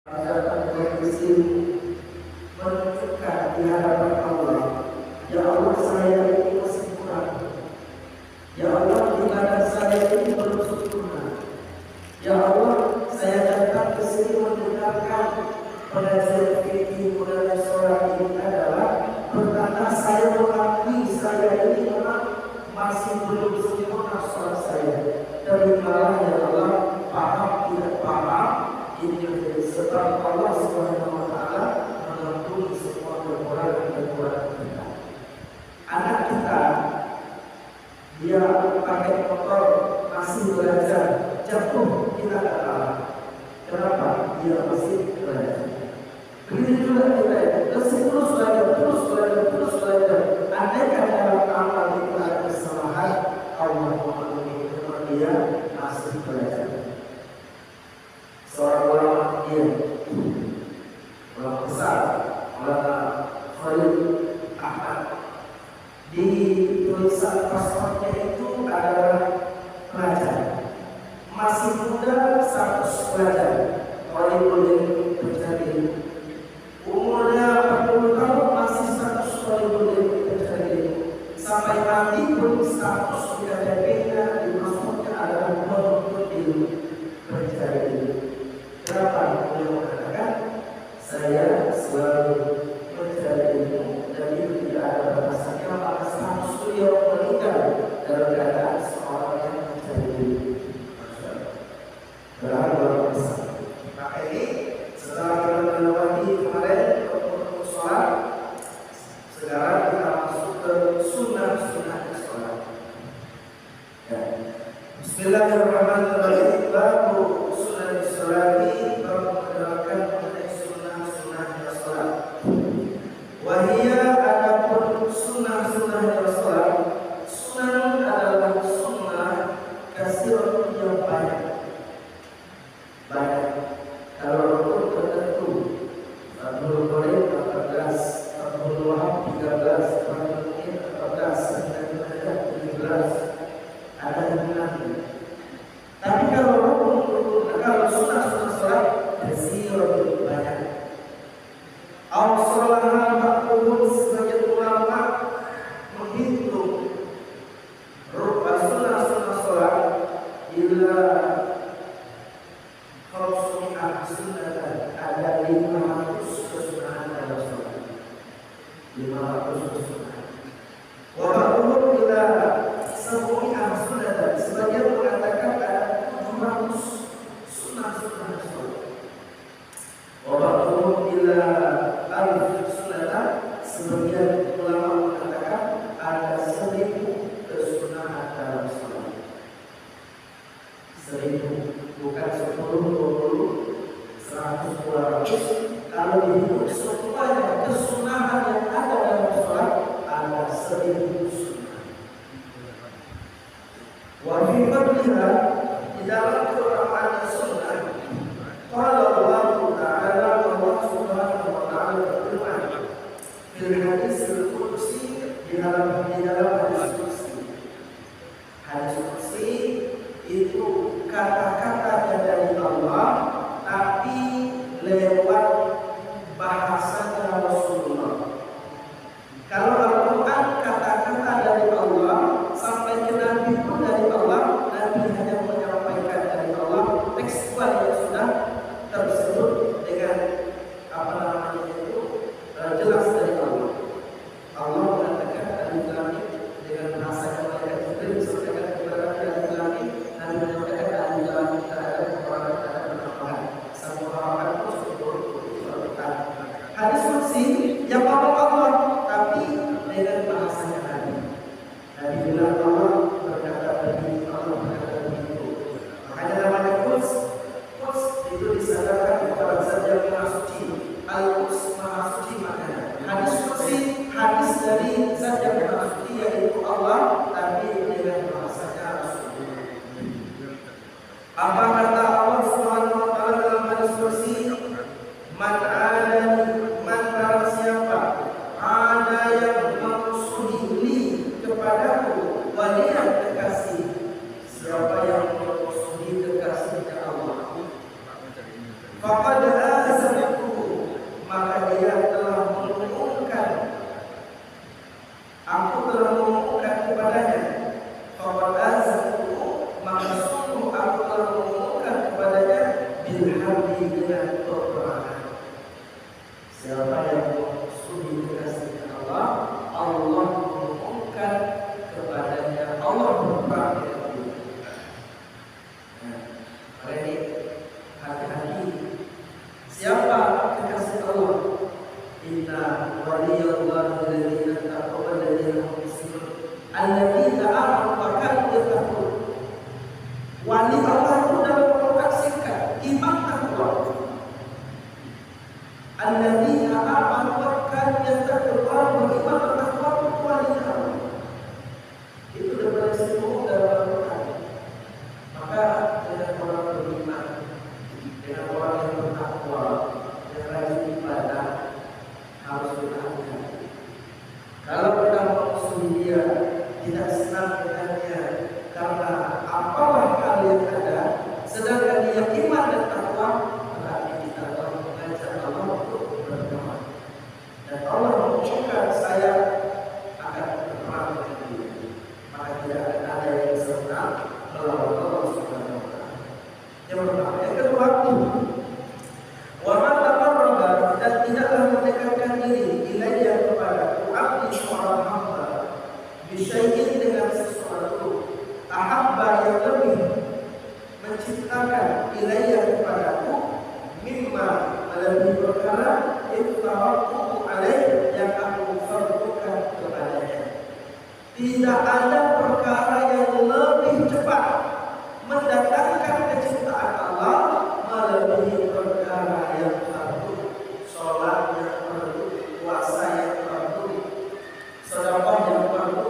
Agar kondisi menunjukkan di hadapan Allah, ya Allah saya ini masih kurang, ya Allah ibadah saya ini belum sempurna, ya Allah saya datang ke sini mendengarkan pengajian fikih mengenai sholat ini adalah pertanda saya mengakui saya ini memang masih belum sempurna sholat saya. Terimalah ya Allah, paham tidak paham ini menjadi sebab Allah Subhanahu wa taala mengampuni semua kekurangan kita. Anak kita dia pakai motor masih belajar, jatuh kita tak tahu. Kenapa? Dia masih belajar. Begitu juga kita terus belajar. Andai kan dalam amal itu ada kesalahan, Allah mengampuni karena dia masih belajar. Seorang ulama ulama besar, ulama Khalil Ahmad, di tulisan paspornya itu adalah pelajar masih muda, status pelajar, boleh terjadi umurnya 40 tahun masih status boleh terjadi sampai mati pun status KTP-nya di paspornya adalah boleh terjadi. Kenapa beliau mengatakan saya selalu mencari ilmu dan itu tidak ada batasannya, maka status beliau meninggal dalam keadaan seorang yang mencari ilmu. Berharap besar. Maka ini setelah kita melewati kemarin rukun sholat, sekarang kita masuk ke sunnah sholat. Ya. Bismillahirrahmanirrahim. Babu sunnah sholati, babu menerangkan mengenai sunnah sholat. Wahia adapun sunnah sholat, sunnah adalah sunnah kasirun yang banyak. Kalau rukun tertentu 40 boleh 14, 40 wahab 13, 40 menit 14, 17, ada hubungannya. Tapi kalau kalau sunnah sholat kasirun banyak. Al-Salah Ma'qul sebagai ulama menghitung sunnah sholat bila khamsumi'ah sunnah ada 500 kesunahan dalam sholat, 500 kesunahan. Wa ba'dhum bila sab'umi'ah sunnah, sebagian mengatakan ada 700 sunnah sholat. Wa ba'dhum bila alif sunnah, sebagian ulama mengatakan ada 1000 kesunahan dalam sholat. 1000, bukan 10, 20, 100, 200. Kalau dihitung semuanya kesunahan yang ada dalam sholat ada 1000 sunnah. Wa fi fadliha, di dalam keutamaan sunnah, qala Allah Ta'ala, Allah Subhanahu wa Ta'ala berfirman fil hadis al-qudsi, di dalam hadis qudsi. Hadis qudsi itu kata-kata dari Allah tapi lewat bahasanya Rasulullah. Kalau Al-Quran kata-kata dari Allah sampai ke Nabi pun dari Allah, Nabi hanya menyampaikan dari Allah tekstual yang sudah tersebut dengan jelas dari Allah. Allah mengatakan dari langit dengan bahasa yang mereka Jibril sampaikan kepada dari langit, dan menyampaikan dari langit terhadap orang-orang penambahan satu harapan pun seluruh hadis qudsi yang ngomong Allah tapi dengan bahasanya Nabi. Nabi bilang Allah berkata begini, Allah berkata begitu. Makanya namanya Quds. Quds itu disandarkan kepada zat yang maha suci. Al-Quds maha suci maknanya. Hadis qudsi hadis dari zat yang maha suci yaitu Allah tapi dengan bahasanya Rasulullah. Apa kata Allah Subhanahu wa Ta'ala dalam hadis qudsi? Man barang siapa ada yang memusuhi kepadaku, waliyan kekasih. Siapa yang memusuhi kekasihnya Allah, faqad diri dengan peperangan. Siapa yang sungguh dikasih Allah, Allah mengumumkan kepadanya, Allah berperang dengan dia. Nah, ini hati-hati. Siapa kekasih Allah? Inna waliyallahu alladhina taqaw walladhina hum muslimun alladhina amanu wa kanu yattaqun. Wali Allah itu dalam merupakan singkat iman takwa. Alladzina amanu wa kanu yattaqun, orang beriman bertakwa itu wali Allah. Itu adalah istimewa dalam Al-Quran. Maka dengan orang beriman, dengan orang yang bertakwa, yang rajin ibadah, harus berhati-hati. Kalau kita memusuhi dia, tidak senang dengannya, karena apalah kalian ada, sedangkan dia iman dan takwa, berarti kita telah mengajak Allah untuk berdoa. Dan Allah mengucapkan saya akan berperang dengan dia. Maka tidak akan ada yang bisa menang melawan Allah Subhanahu wa Ta'ala. Yang pertama, yang kedua, wa man taqarraba, dan tidaklah mendekatkan diri ilayya kepada abdi seorang hamba bisyai'in dengan sesuatu ahabba yang lebih menciptakan ilayya kepadaku mimma melebihi perkara iftaratuhu alaih yang aku fardukan kepadanya. Tidak ada perkara yang lebih cepat mendatangkan kecintaan Allah melebihi perkara yang fardu, sholat yang fardu, puasa yang fardu, sedekah yang fardu.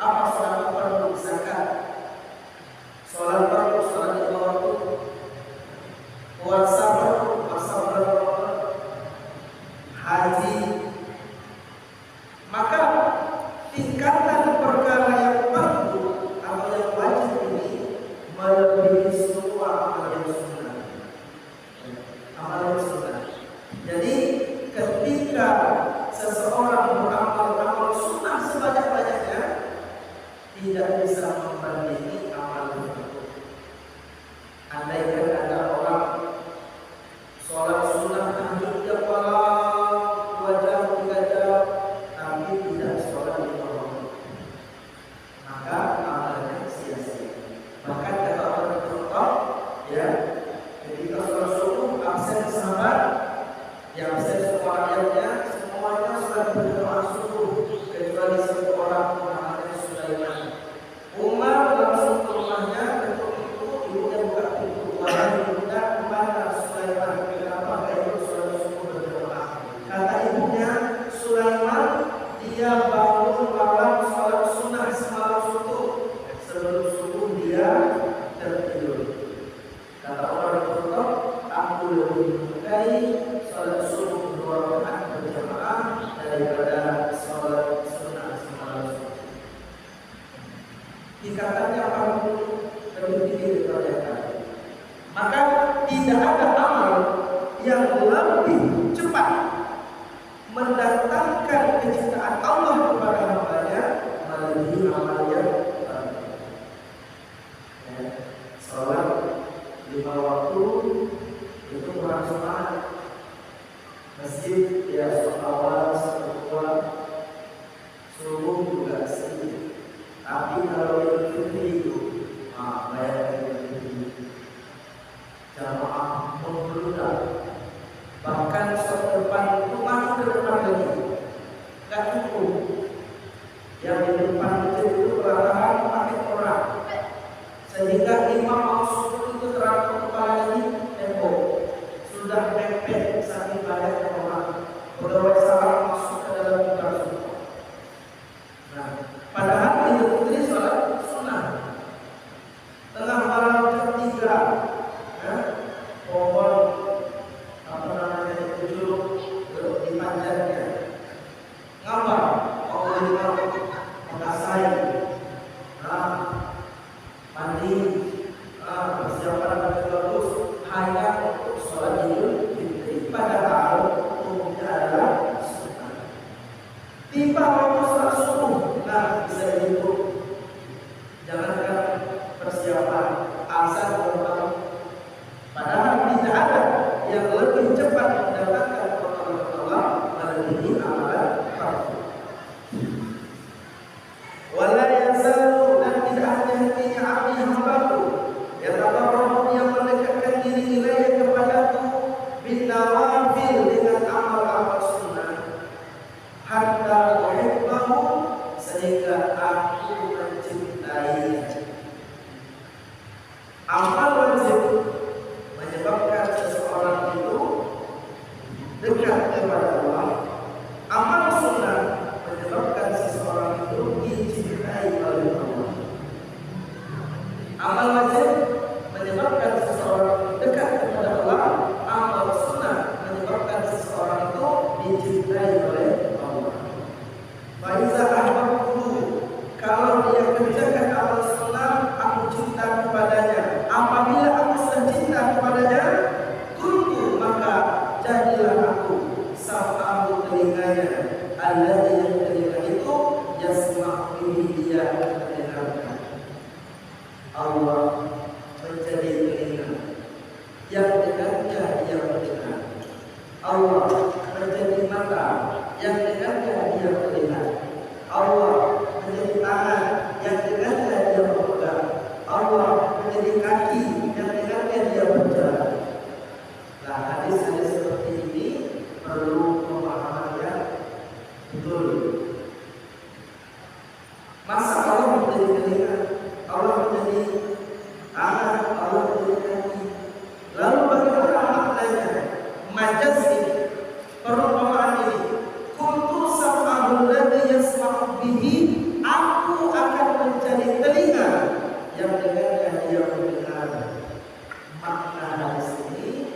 Apa sedekah fardu? Zakat. Sholat fardu, sholat lima waktu. Puasa fardu, puasa bulan Ramadan. Haji. Maka tingkatan perkara yang fardu atau yang wajib ini melebihi semua amal yang sunnah. Amal yang sunnah. Jadi ketika seseorang beramal sunnah sebanyak-banyaknya, tidak bisa membandingi amal fardu. Andaikan ada orang sholat sunnah tahajud tiap malam 2 jam 3 jam, tapi tidak sholat 5 waktu, maka amalnya sia-sia. Bahkan kata orang contoh, ya, ketika sholat subuh absen sahabat, yang absen semua rakyatnya, semuanya sudah berdoa subuh kecuali satu orang namanya Sulaiman. Umar langsung ke rumahnya, ketuk pintu, ibunya buka pintu, wahai ibunda, kemana Sulaiman? Kenapa kamu sholat subuh berdoa? Kata ibunya, Sulaiman dia bangun malam sholat sunnah semalam subuh, sebelum subuh dia tertidur. Kata orang berdoa, aku lebih menyukai sholat subuh 2 rakaat berjamaah daripada sholat sunnah semalam subuh. Tingkatannya fardu lebih tinggi daripada yang lain. Maka tidak ada amal yang lebih cepat mendatangkan kecintaan Allah kepada hambanya melebihi amal yang fardu. Sholat 5 waktu itu kurang semangat. Masjid ya awal setelah subuh juga sedikit. Tapi kalau yang fitri itu, bayar fitri, jamaah membludak. Bahkan depan rumah ke depan lagi, nggak cukup. Yang di depan itu perlahan pakai orang, sehingga imam mau subuh itu terang kepala lagi tembok. Sudah mepet saking banyaknya orang. Pegawai salam masuk ke dalam bukan subuh. Nah, padahal Idul Fitri sholat sunnah. Tengah malam ketiga, pohon apa namanya itu di panjangnya, ngapa? Allah mengasai, mandi, persiapan yang bagus hanya untuk sholat Idul Fitri. Padahal umumnya adalah sunnah. Tiba waktu sholat subuh, bisa dihitung. Jangankan persiapan azan Amal wajib menyebabkan seseorang itu dekat kepada Allah. Amal sunnah menyebabkan seseorang itu dicintai oleh Allah. Amal wajib menyebabkan seseorang dekat kepada Allah. Amal sunnah menyebabkan seseorang itu dicintai oleh Allah. Faiza ahbabtu, kalau dia kerjakan amal sunnah, aku cinta kepadanya. Apabila aku sudah cinta kepadanya, kuntu, maka jadilah aku sam'ahu, telinganya, alladzi, yang telinga itu yasma'u bihi, dia mendengarkan. Allah menjadi telinga yang dengannya dia mendengar. Allah menjadi mata yang dengannya dia melihat. Allah menjadi tangan yang dengannya dia memegang. Allah menjadi kaki yang dengannya dia berjalan. Nah, hadis-hadis seperti ini perlu pemahaman yang betul. Masa Allah menjadi telinga, Allah menjadi tangan, Allah menjadi kaki. Lalu bagaimana maknanya? Majaz ini, perumpamaan ini, kuntu sam'ahu alladzi yasma'u bihi, aku akan menjadi telinga yang dengannya dia mendengar. Makna hadis ini,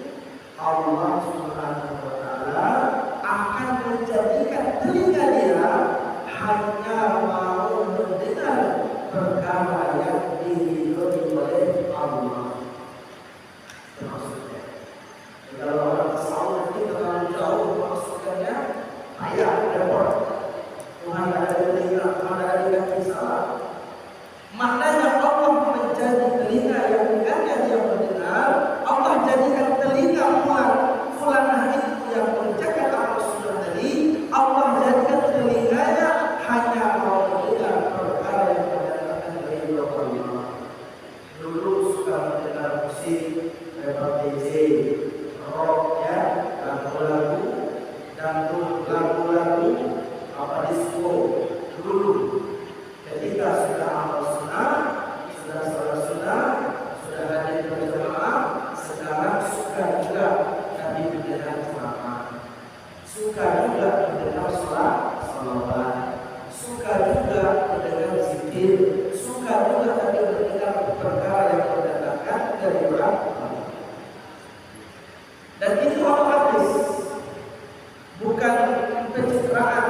Allah Subhanahu wa taala akan menjadikan telinga dia hanya mau mendengar perkara yang diridhoi oleh Allah. Maksudnya, kalau orang tasawuf nanti terlalu jauh maksudnya, ayah repot. Tuhan ada telinga, Tuhan ada kaki, salah. Maknanya Allah menjadi telinga yang dengannya dia mendengar. Allah jadikan telinga fulanah itu yang menjaga amal sunnah tadi. Allah jadikan telinganya hanya mau mendengar perkara yang mendatangkan ridho Allah. Dulu suka mendengar musik seperti DJ, rock, ya, lagu-lagu, dangdut, lagu-lagu, disco. Dulu ketika sudah amal sunnah, sudah sholat sunnah, sudah hadir berjamaah, sekarang suka juga kami mendengar ceramah, suka juga mendengar sholawat, suka juga mendengar zikir, suka juga kami mendengar perkara yang mendatangkan dari Allah. Dan itu otomatis, bukan pencitraan.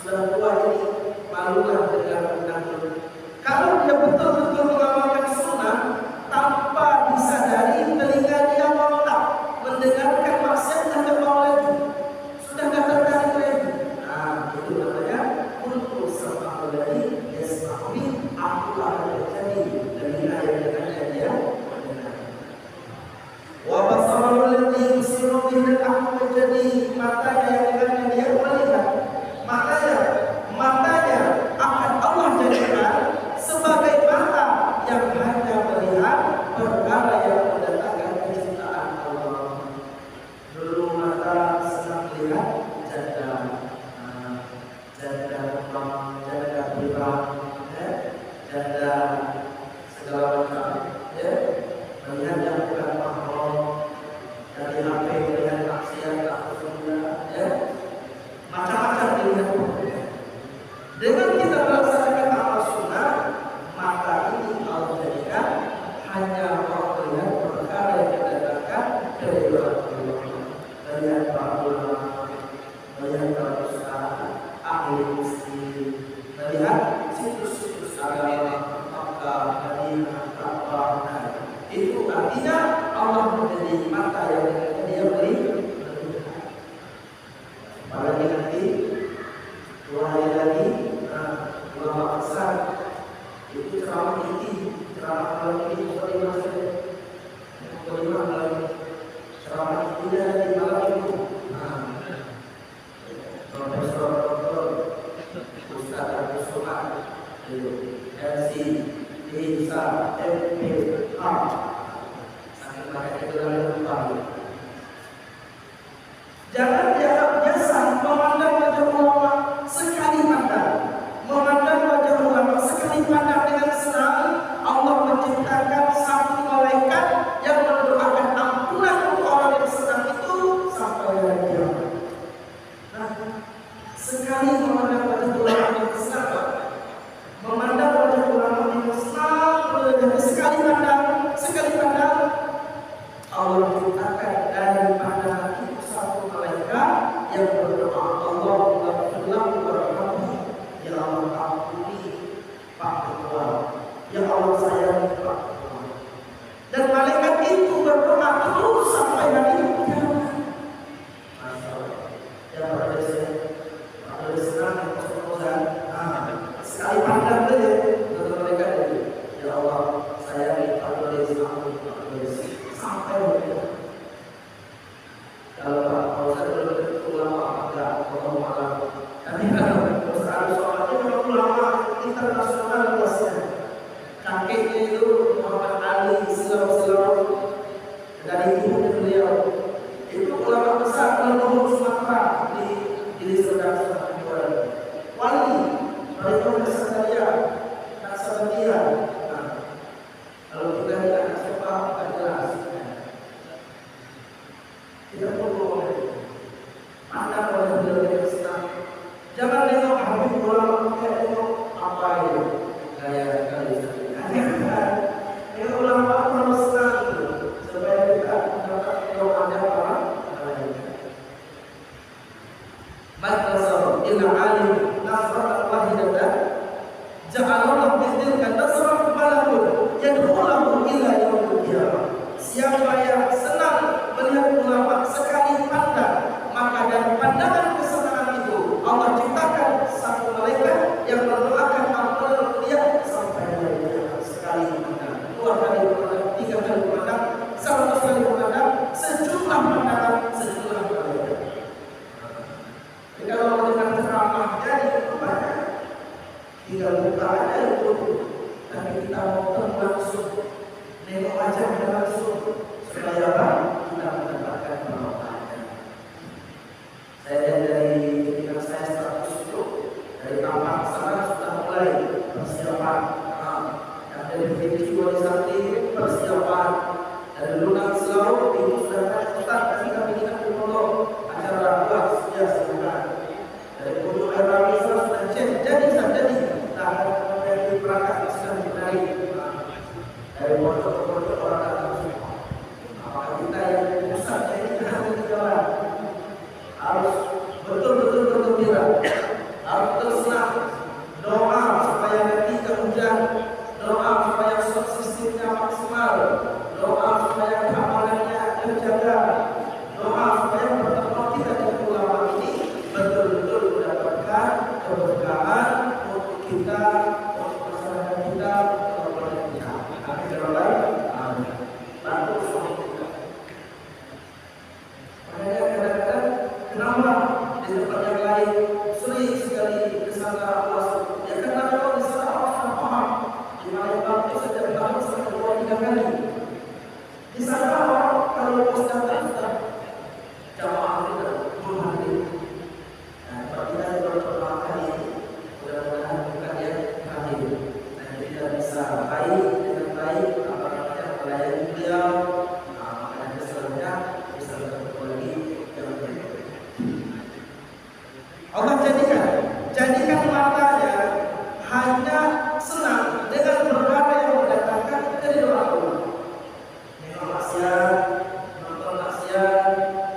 Sudah tua ini malulah dengan dangdut. Kalau dia betul-betul mengamalkan sunnah tanpa disadari, telinga dia ngotak mendengarkan maksiat, tidak mau lagi, sudah tidak tertarik lagi. Nah, itu namanya kuntu sam'ahu alladzi yasma'u bihi, aku akan menjadi telinga yang dengannya dia mendengar. Wa basarahu alladzi yusiru bihi, aku menjadi matanya yang dengannya dia melihat. Matanya akan Allah jadikan sebagai mata yang hanya melihat perkara yang mendatangkan kecintaan Allah. Dulu mata senang melihat janda, janda uang, janda berang, janda segala macam, ya, melihat yang bukan mahram, dari HP melihat maksiat, ya, macam-macam dilihat. Dengan kita melaksanakan amal sunnah, maka ini Allah jadikan hanya mau melihat perkara yang mendatangkan dari Allah. Melihat para ulama, melihat para ustaz, ahli muslim, melihat situs-situs agama, Makkah, Madinah, Ka'bah. Itu artinya Allah menjadi mata yang dia melihat. Apalagi nanti 2 hari lagi, ulama besar itu ceramah ini, ceramah malam ini, pukul 5 saja, pukul 5 malam, ceramah itu dari malam itu. Profesor Dr. Ustaz Agus Somad, MC, Isa, MPH, sampai pakai itu dalam lupa. Jangan dianggap biasa memandang wajah ulama sekali pandang, memandang wajah ulama sekali pandang dengan senang. Allah menciptakan 1 Jadi sekali pandang Allah ciptakan dari pandangan itu satu malaikat yang berdoa, Allahumma ghfirlahu warhamhu, ya Allah ampuni Pak Ketua, ya Allah sayangi Pak Ketua. Dan malaikat itu berdoa terus sampai hari kiamat. Masya Allah. Ya Pak Presiden, sekali pandang saja mereka itu, ya Allah sayangi Pak Presiden, sampai begitu. Kalau Pak Presiden ulama agak malam, tapi kalau perusahaan soalnya memang ulama internasional luasnya. Kakeknya itu Muhammad Ali Silau dari ibu beliau itu ulama besar leluhur Sumatera di Sumatera wali mereka Nasabia. Kalau kita tidak siapa tidak jelas. Tidak perlu pandang oleh beliau Islam. Jangan tengok habis ulama tengok apa itu gaya kali. Ini ulama Islam supaya kita mendapat doanya para malaikat. Madrasah ila alim nasrat wahidatan ja'alallahu bidzilka nasrat balahun yad'ulahu ila yaumil qiyamah. Siapa yang senang melihat ulama sekali pandang, maka dari pandangan kesenangan itu Allah ciptakan satu malaikat yang mendoakan ampunan dia sampai hari kiamat. Sekali pandang, dua kali pandang, tiga kali pandang, 100 kali pandang, sejumlah pandangan, sejumlah malaikat. Kalau dengan ceramah jadi banyak, tinggal buka aja itu. Tapi kita mau langsung nengok aja langsung supaya apa? Kita mendapatkan manfaatnya. Saya dari ketika saya status itu dari Tampang sana sudah mulai persiapan. Dari Bukit Sakti persiapan, dari Lunak Selalu itu sudah Ustaz ketika kita untuk acara luas ya sebenarnya. Dari Gunung Air Ramisa sudah jadi. Nah, dari perangkat sudah menarik dari pondok-pondok orang datang semua. Apakah kita yang pusat ini harus jalan, harus betul-betul bergembira, harus tersenang, doa supaya nanti hujan, doa supaya sistemnya maksimal, doa supaya keamanannya terjaga, doa supaya pertemuan kita dengan ulama ini betul-betul mendapatkan keberkahan untuk kita, untuk masyarakat kita, untuk keluarga kita. Amin. Bantu suami kita. Makanya kadang-kadang kenapa di tempat yang lain sering sekali kesana masuk? Ya karena memang di sana orang sudah paham. Di mana waktu setiap tahun sampai 2-3 kali. Di sana orang kalau posting sudah jamaah kita menghadiri. Nah, kalau kita berdoa kali ini, mudah-mudahan bukan yang terakhir. Nah, kita bisa baik dengan baik, melayani beliau. Makanya selanjutnya bisa bertemu lagi yang berikutnya. Allah jadikan matanya hanya senang dengan perkara yang mendatangkan keridhaan Allah. Nengok maksiat, nonton maksiat,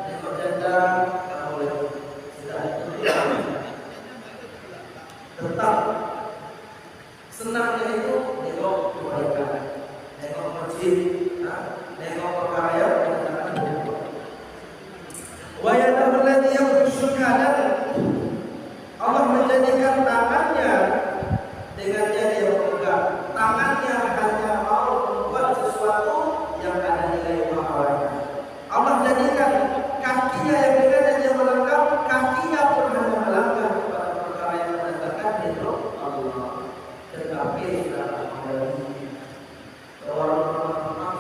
nengok janda, tak boleh. Tetap senangnya itu nengok kebaikan, nengok masjid, nengok perkara yang mendatangkan keridhaan. Wa yadahu alladhi yabshuka, dan Allah menjadikan tangannya dengan jari yang pegang. Tangannya hanya mau membuat sesuatu yang ada nilai pahalanya. Allah jadikan kakinya yang dengan dia melangkah, kakinya pun hanya melangkah kepada perkara yang mendatangkan ridho Allah. Tetapi sudah mengalami orang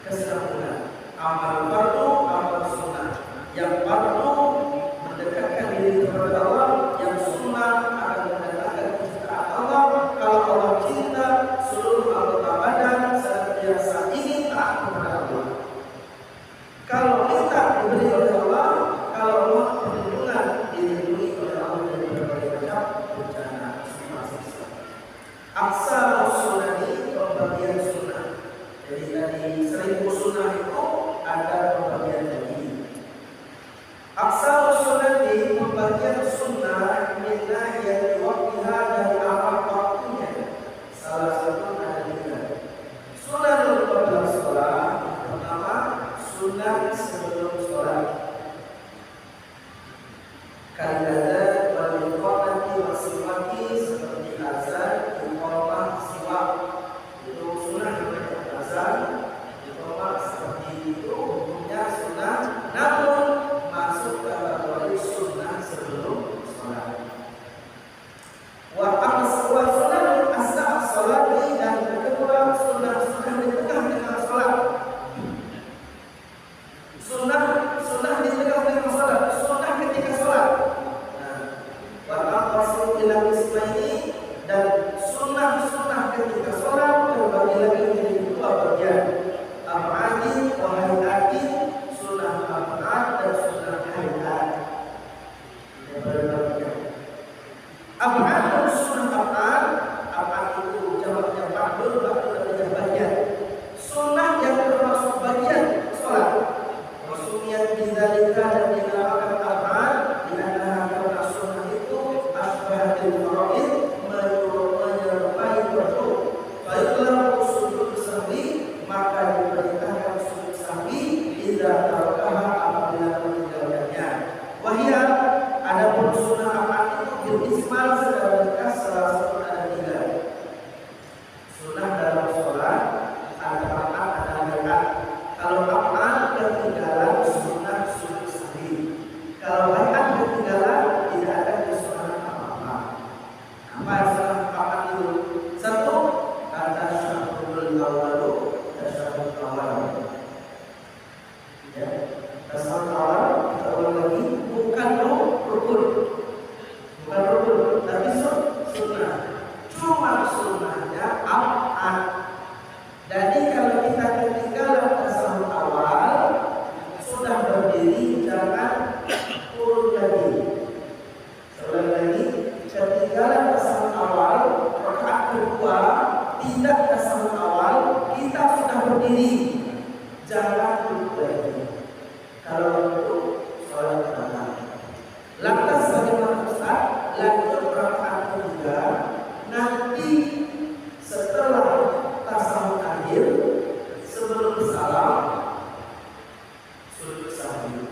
kesinambungan. Amal fardu, amal sunnah. Yang fardu mendekatkan diri kepada Allah, yang sunnah akan mendatangkan kecintaan Allah. Kalau Allah cinta, seluruh anggota badan senantiasa ingin taat kepada Allah. Kalau kita diberi oleh Allah, kalau Allah perlindungan, dilindungi oleh Allah dari berbagai macam bencana siksa. Aksa sunnah, pembagian sunnah. Jadi dari 1000 sunnah itu ada pembagian lagi. Aksa sunnah, pembagian sunnah minna yang diwaktiha dari arah waktunya. Salah satu ada 3. Sunnah dalam sholat. Pertama, sunnah sebelum sholat. Kaidah wal iqamati wasiwaki seperti azan, iqamah, siwak. Itu sunnah namanya azan, iqamah seperti itu hukumnya sunnah, namun masuk kategori sunnah sebelum sholat. Wa sunnah asal sholat, dan kedua sunnah di tengah sholat. Sunnah di tengah sholat, sunnah ketika sholat. Ini dan sunnah ketika sholat terbagi lagi menjadi 2 bagian. Af'ali wa hayati, sunnah af'al dan sunnah hayat. Af'al dan sunnah af'al, af'al itu jamaknya ba'dul, ba'dul adalah bagian. Sunnah yang termasuk bagian sholat. Wasumiyat bidzalika, dan dinamakan af'al karena sunnah itu asbahatul faraid, menyerupai wajib. Baiklah sujud sahwi, maka diperintahkan sujud sahwi idza tarakaha, apabila meninggalkannya. Wahia, adapun sunnah af'al itu berismal secara ringkas, salah satu ada 3. Sunnah dalam sholat ada af'al, ada hayat. Kalau af'al ketinggalan sunnah sujud sahwi. Kalau hayat ketinggalan tidak ada kesunahan apa-apa. Apa sunnah af'al itu? 1, kata syahudul awalu, tasyahud awal. Ya, tasyahud awal kita ulang lagi, bukan rukun, tapi sunnah. Cuma sunnahnya af'al. Jadi kalau kita ketinggalan tasyahud awal, sudah berdiri jangan turun lagi. Sekali lagi, ketinggalan tasyahud awal, rakaat kedua tidak tasyahud awal, kita sudah berdiri, jangan duduk lagi. Kalau itu sholat batal. Lantas bagaimana Ustaz? Lanjut rakaat ketiga, nanti setelah tasyahud akhir, sebelum salam, sujud sahwi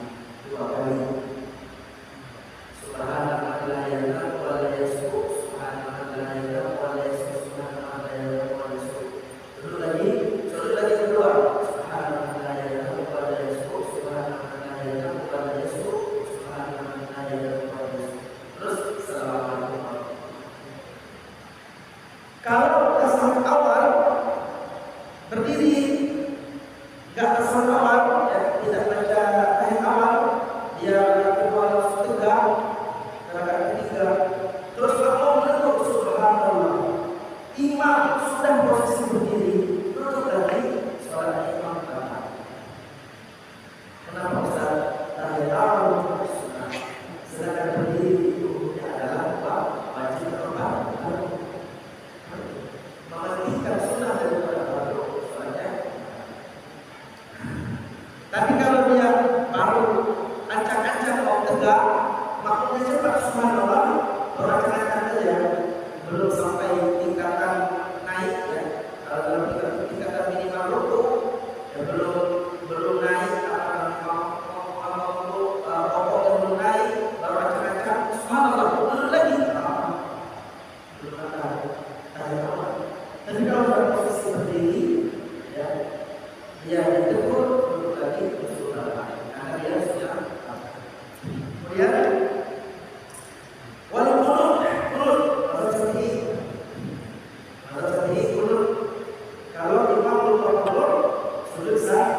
2 kali. Subhanallah la ilaha wa la yasbu, subhanallah la ilaha wa la yasbu, subhanallah la ilaha wa la yasbu. Sujud lagi kedua. Subhanallah la ilaha wa la yasbu, subhanallah la ilaha wa la yasbu, subhanallah la ilaha wa la yasbu. Terus assalamualaikum. Kalau tasyahud awal berdiri, enggak tasyahud awal, ya, tidak baca tahiyat awal, dia kedua langsung tegak, rakaat ketiga, terus makmum duduk subhanallah. Imam sudah posisi berdiri, duduk lagi, sholat imam batal. Kenapa Ustaz? Tahiyat awal sunnah, sedangkan berdiri itu adalah wajib atau mementingkan sunnah daripada fardu sholatnya. Tapi kalau dia baru ancang-ancang mau tegak, makmumnya cepat subhanallah, orang-orang saja, belum sampai tingkatan naik, ya. Kalau dalam tingkatan minimal ruku, ya belum naik, pokok yang belum naik, baru ancang-ancang subhanallah, belum lagi, belum ada tahiyat awal. Tapi kalau dalam posisi berdiri, ya, dia ditegur, duduk lagi, bersunnah. Karena dia sudah. Kemudian, wal qunut, bahasa seperti qunut. Kalau imam lupa qunut, sujud sahwi.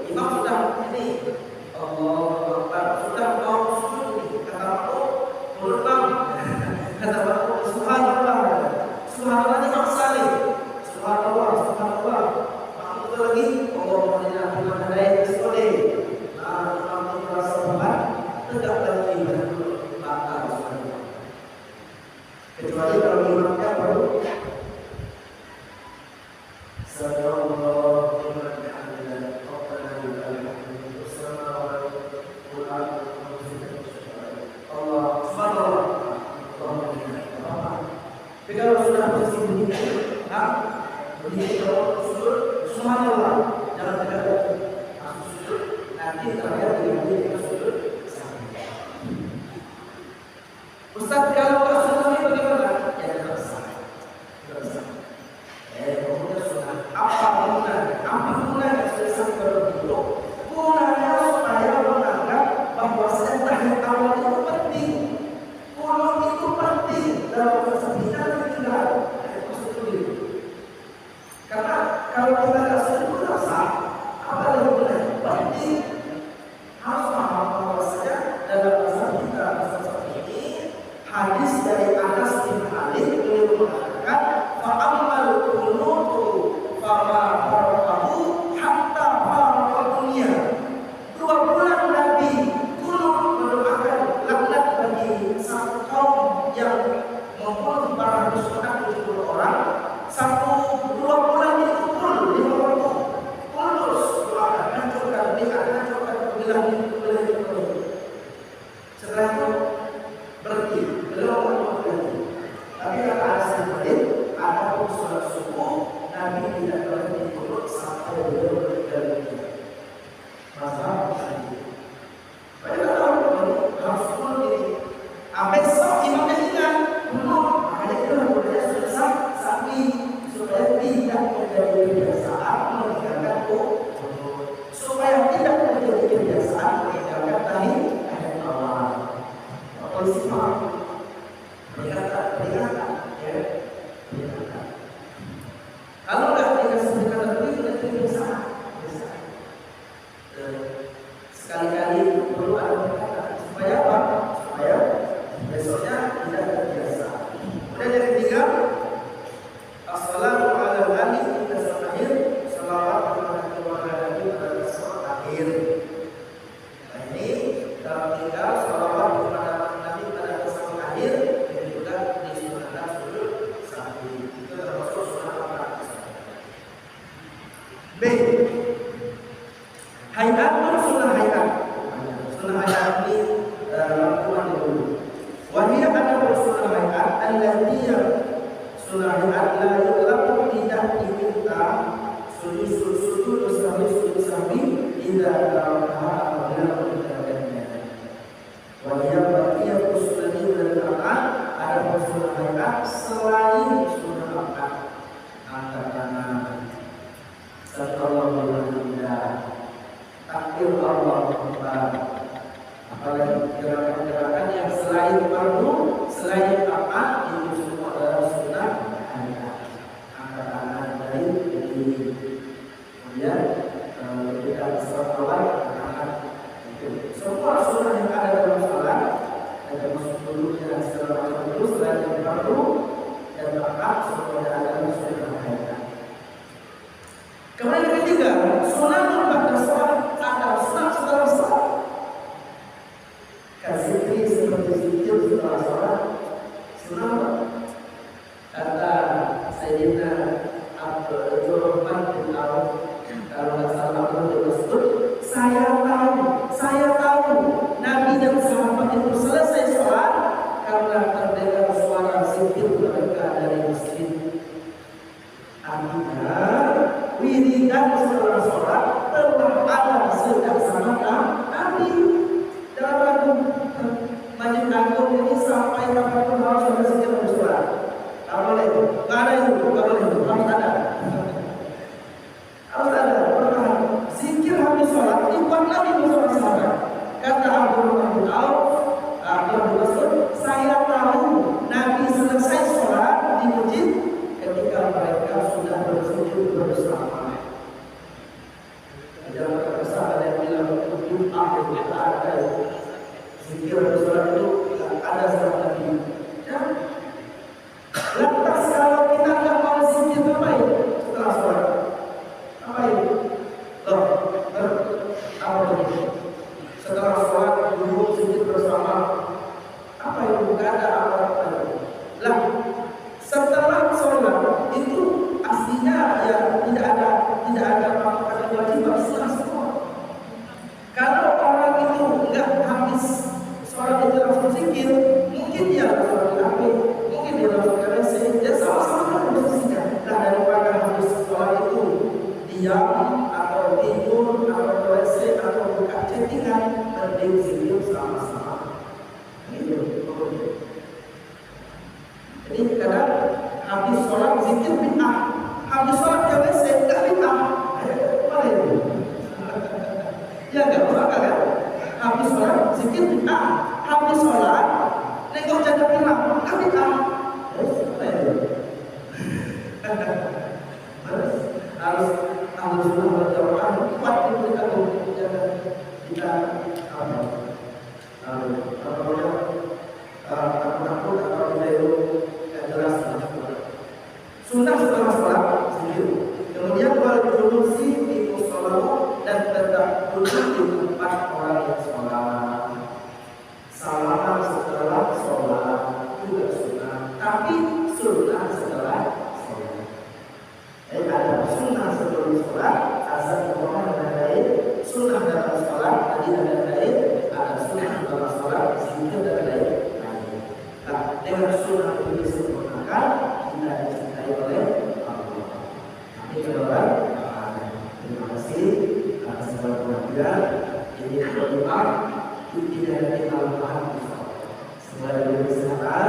imam sudah ini, Allah Akbar, sudah mau sujud ini, kata aku turun bang, kata aku subhanallah, subhanallah imam salih, subhanallah, subhanallah, aku betul lagi, Allah Muhammad Hidayat Bismillah, imam itu merasa beban, tegak lagi batal subhanallah. Kecuali kalau imamnya baru Ustaz, kalau nggak sunnah ini bagaimana? Ya tidak sah. Kemudian sunnah. Apa gunanya sudah sampai begitu? Gunanya supaya menganggap bahwa tahiyat awal itu penting. Kunut itu penting dalam kesepian dan tinggal. Karena kalau kita nggak sunnah sah, apa yang gunanya? Penting. Harus paham bahwasanya dalam masa kita seperti ini, hadis dari Anas bin Malik beliau mengatakan, fa'amal kunutu fama farqahu hatta farqa dunia. 2 bulan Nabi kunut mendoakan laknat bagi satu kaum yang membunuh 470 orang. 2 bulan itu pun 5 waktu kulus doakan, hancurkan bid'ah, hancurkan kebilahan. Setelah itu berhenti, belum berhenti. Tapi kata Anas bin Malik, ada pun sholat subuh, Nabi tidak berhenti dulu sampai beliau berhenti. Masalah ini. Padahal tahu harus turun ini. Besok imamnya ingat, belum. Makanya kita boleh susah sapi supaya tidak menjadi kebiasaan meninggalkan supaya tidak menjadi kebiasaan meninggalkan tadi ayat Allah. Polisi maaf, peringatan, ya, peringatan. Kalau nggak dikasih peringatan itu nanti bisa. Sekali-kali perlu ada peringatan supaya apa? Supaya besoknya tidak terbiasa. Kemudian yang ketiga, assalamu ala nabi pada saat akhir, salawat kepada Nabi pada saat akhir. Nah ini dalam tinggal salawat kepada Nabi pada saat akhir, ini juga disunahkan sujud sahwi. Itu termasuk sunnah apa? B. Hayat sunnah hayat. Sunnah hayat ini lakukan dulu. Wahia ada sunnah hayat alladzina sunnah hayat la yulaku tidak diminta sujud sahwi tidak dalamnya apabila mengerjakannya. Wahia baqiyat sunnah dan rakaat ada sunnah hayat selain sunnah rakaat. Angkat tangan. Sallallahu alaihi wasallam. Takbir Allahu Akbar. Apalagi gerakan-gerakan yang selain fardu, selain rakaat itu semua adalah sunnah hayat. Angkat tangan dari kemudian ketika sholat awal angkat itu semua sunnah yang ada dalam sholat ada masuk dulunya segala macam itu selain yang fardu dan rakaat semuanya adalah sunnah hayat. Kemudian yang ketiga, sunnah ba'da sholat ada sunnah setelah sholat. Zikir seperti zikir setelah sholat sunnah. Kata Sayyidina Abdurrahman bin Auf, kalau nggak salah Rasul, saya tahu Nabi dan sahabat itu selesai sholat karena terdengar suara zikir mereka dari masjid. Artinya wiridan setelah sholat telah ada sejak zaman Nabi. Jangan ragu, Masjid Agung ini sampai kapanpun harus ada zikir dan sholat. Tak boleh, tak ada itu, tak boleh itu, harus ada. Harus ada, bertahan. Zikir habis sholat, dibuat lagi bersama sahabat. Kata Abdurrahman bin Auf, saya tahu Nabi selesai sholat di masjid ketika mereka sudah bersujud bersama. zikir, mungkin dia harus sholat HP, mungkin dia harus KWC, dia sama-sama kan posisinya. Nah, daripada habis sholat itu diam atau tidur atau KWC atau buka chattingan, mending zikir sama-sama. Gitu. Jadi kadang habis sholat zikir bid'ah, habis sholat KWC nggak bid'ah. Mana itu? Ya nggak apa-apa kan? Habis sholat zikir bid'ah, habis sholat nengok jadwal hilang nggak bid'ah. Harus sunnah wal jamaah kuat itu kalau kita takut atau kita itu jelas. Sunnah setelah sholat zikir, kemudian berdulusi di musola dan tetap duduk di tempat orang yang sholat. Salaman setelah sholat juga sunnah, tapi sunnah setelah sholat. Ada sunnah sebelum sholat, azan berdoa dan lain. Sunnah dalam sholat tadi ada lain, ada sunnah dalam sholat zikir dan lain. Nah, dengan sunnah ini disempurnakan, kita dicintai oleh Allah. Ini kedua. Terima kasih atas segala perhatian. Ini doa tidak ada kesalahan. Semoga diberi kesehatan.